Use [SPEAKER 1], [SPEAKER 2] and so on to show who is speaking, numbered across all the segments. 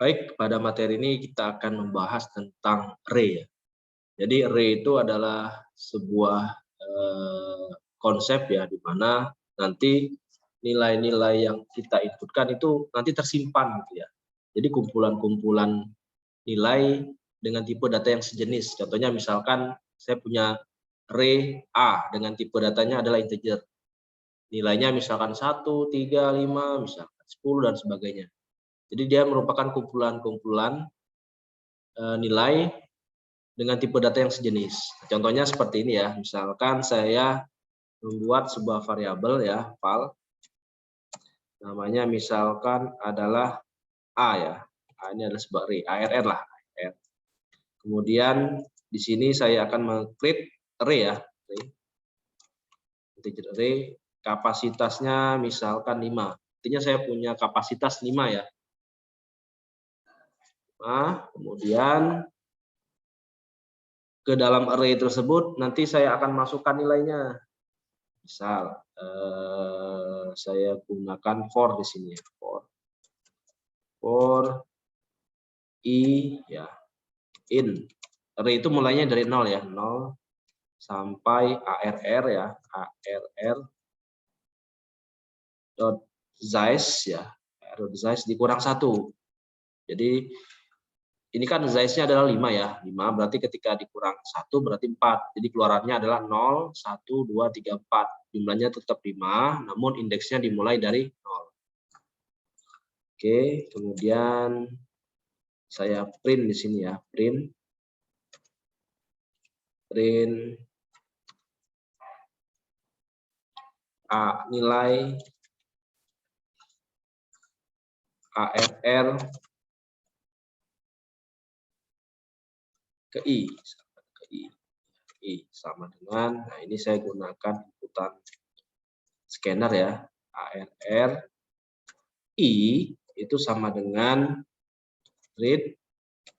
[SPEAKER 1] Baik, pada materi ini kita akan membahas tentang array ya. Jadi array itu adalah sebuah konsep ya, di mana nanti nilai-nilai yang kita inputkan itu nanti tersimpan gitu ya. Jadi kumpulan-kumpulan nilai dengan tipe data yang sejenis. Contohnya misalkan saya punya array A dengan tipe datanya adalah integer. Nilainya misalkan 1, 3, 5, misalkan 10 dan sebagainya. Jadi dia merupakan kumpulan-kumpulan nilai dengan tipe data yang sejenis. Contohnya seperti ini ya, misalkan saya membuat sebuah variabel ya, val, namanya misalkan adalah A ya. A ini adalah sebuah array, ARR lah. ARR. Kemudian di sini saya akan meng-create array ya, integer array, kapasitasnya misalkan 5. Artinya saya punya kapasitas 5 ya. Nah, kemudian ke dalam array tersebut nanti saya akan masukkan nilainya. Misal saya gunakan for di sini ya, for i ya, in. Array itu mulainya dari 0 ya, 0 sampai arr ya, arr dot size ya, arr size dikurang 1. Jadi ini kan size-nya adalah 5 ya, 5 berarti ketika dikurang 1 berarti 4. Jadi keluarannya adalah 0, 1, 2, 3, 4. Jumlahnya tetap 5, namun indeksnya dimulai dari 0. Oke, kemudian saya print di sini ya, print A nilai ARR ke I sama dengan, nah ini saya gunakan inputan scanner ya, ARR I itu sama dengan read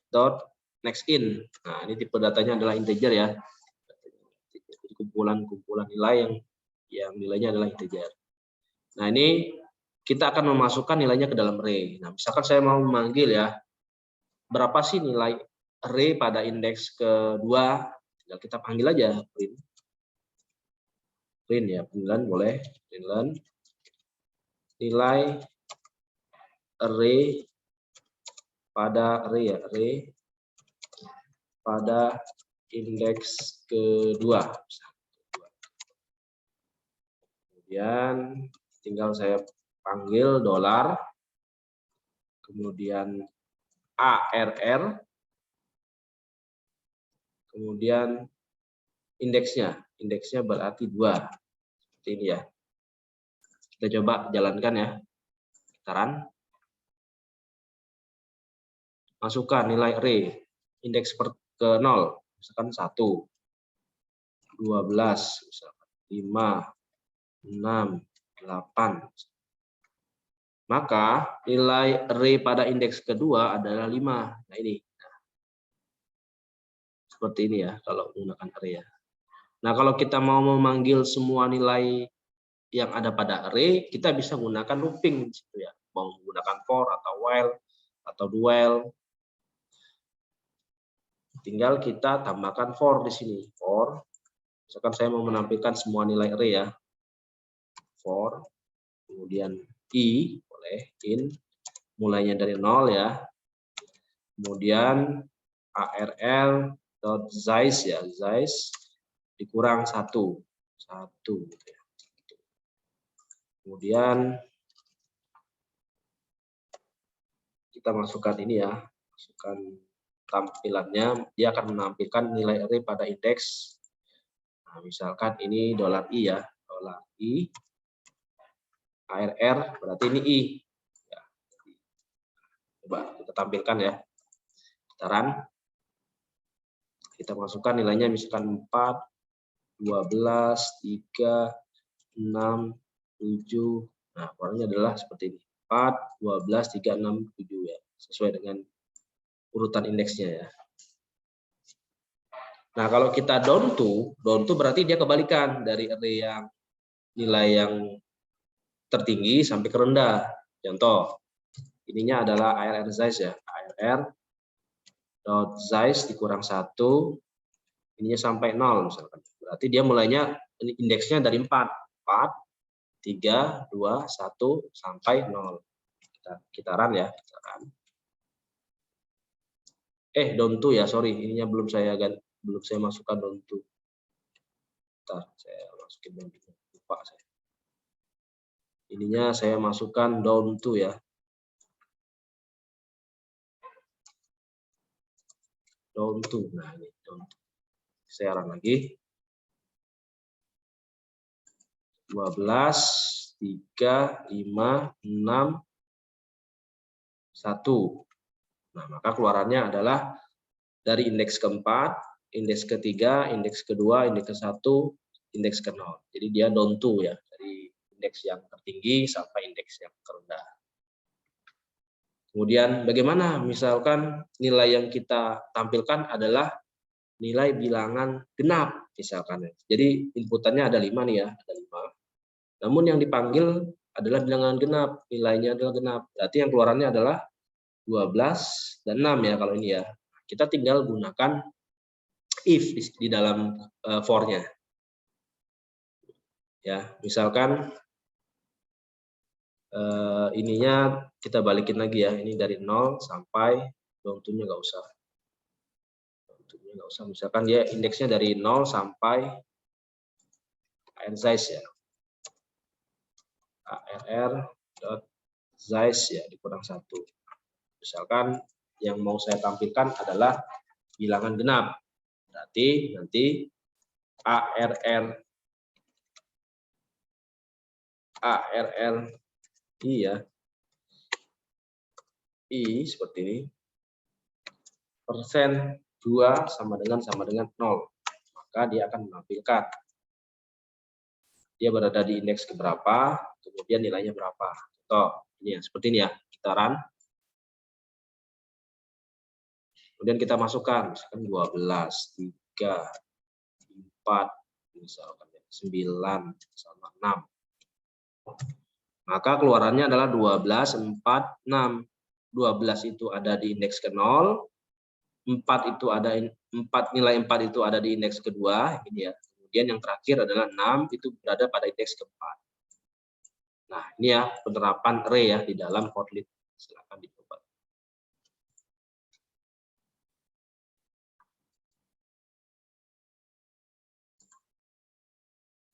[SPEAKER 1] dot next in. Nah ini tipe datanya adalah integer ya, kumpulan-kumpulan nilai yang nilainya adalah integer. Nah ini kita akan memasukkan nilainya ke dalam array. Nah misalkan saya mau memanggil ya, berapa sih nilai array pada indeks kedua, tinggal kita panggil aja print ya, panggilan boleh, print nilai array pada array ya, array pada indeks kedua. Kemudian tinggal saya panggil dolar, kemudian ARR, kemudian indeksnya berarti 2. Seperti ini ya. Kita coba jalankan ya. Kita run. Masukkan nilai array indeks ke 0, misalkan 1, 12, misalkan 5, 6, 8. Maka nilai array pada indeks kedua adalah 5. Nah ini. Seperti ini ya kalau menggunakan array ya. Nah kalau kita mau memanggil semua nilai yang ada pada array, kita bisa menggunakan looping di situ ya. Mau menggunakan for atau while atau do while. Tinggal kita tambahkan for di sini. For, misalkan saya mau menampilkan semua nilai array ya. For, kemudian i, boleh, in, mulainya dari 0 ya. Kemudian arr dot size ya, size dikurang 1 gitu ya. Kemudian kita masukkan ini ya, masukkan tampilannya, dia akan menampilkan nilai array pada indeks. Nah, misalkan ini $i ya, $i, ARR berarti ini I. Ya. Coba kita tampilkan ya. Kita run. Kita masukkan nilainya misalkan 4, 12, 3, 6, 7. Nah, warnanya adalah seperti ini. 4, 12, 3, 6, 7 ya. Sesuai dengan urutan indeksnya ya. Nah, kalau kita down to berarti dia kebalikan dari array yang nilai yang tertinggi sampai ke rendah. Contoh, ininya adalah ARR size ya, ARR dot size dikurang 1, ininya sampai 0 misalkan. Berarti dia mulainya indeksnya dari 4, 3, 2, 1 sampai 0. Kita run ya, kita run. Don't to ya, sorry, ininya belum saya masukkan don't to. Bentar, saya masukin don't to, lupa saya. Ininya saya masukkan don't to ya. Don't to. Nah, ini don't to. Saya run lagi. 12, 3, 5, 6, 1. Nah, maka keluarannya adalah dari indeks keempat, indeks ketiga, indeks kedua, indeks ke-1, indeks ke-0. Jadi dia down to ya, dari indeks yang tertinggi sampai indeks yang terendah. Kemudian bagaimana misalkan nilai yang kita tampilkan adalah nilai bilangan genap misalkan. Jadi inputannya ada 5 nih ya, ada 5. Namun yang dipanggil adalah bilangan genap, nilainya adalah genap. Berarti yang keluarannya adalah 12 dan 6 ya kalau ini ya. Kita tinggal gunakan if di dalam for-nya. Ya, misalkan ininya kita balikin lagi ya, ini dari 0 sampai down to-nya nggak usah. Misalkan dia indeksnya dari 0 sampai ARR size ya. ARR dot size ya dikurang 1. Misalkan yang mau saya tampilkan adalah bilangan genap. Berarti nanti ARR I ya. I seperti ini. Persen 2 sama dengan 0. Maka dia akan menampilkan dia berada di indeks keberapa, kemudian nilainya berapa. Contoh ini ya, seperti ini ya. Kita run. Kemudian kita masukkan misalkan 12, 3, 4, misalkan 9 sama 6. Maka keluarannya adalah 12, 4, 6. 12 itu ada di indeks ke-0, 4 itu ada 4 nilai 4 itu ada di indeks kedua, ini ya. Kemudian yang terakhir adalah 6 itu berada pada indeks keempat. Nah, ini ya penerapan array ya di dalam Kotlin. Silakan di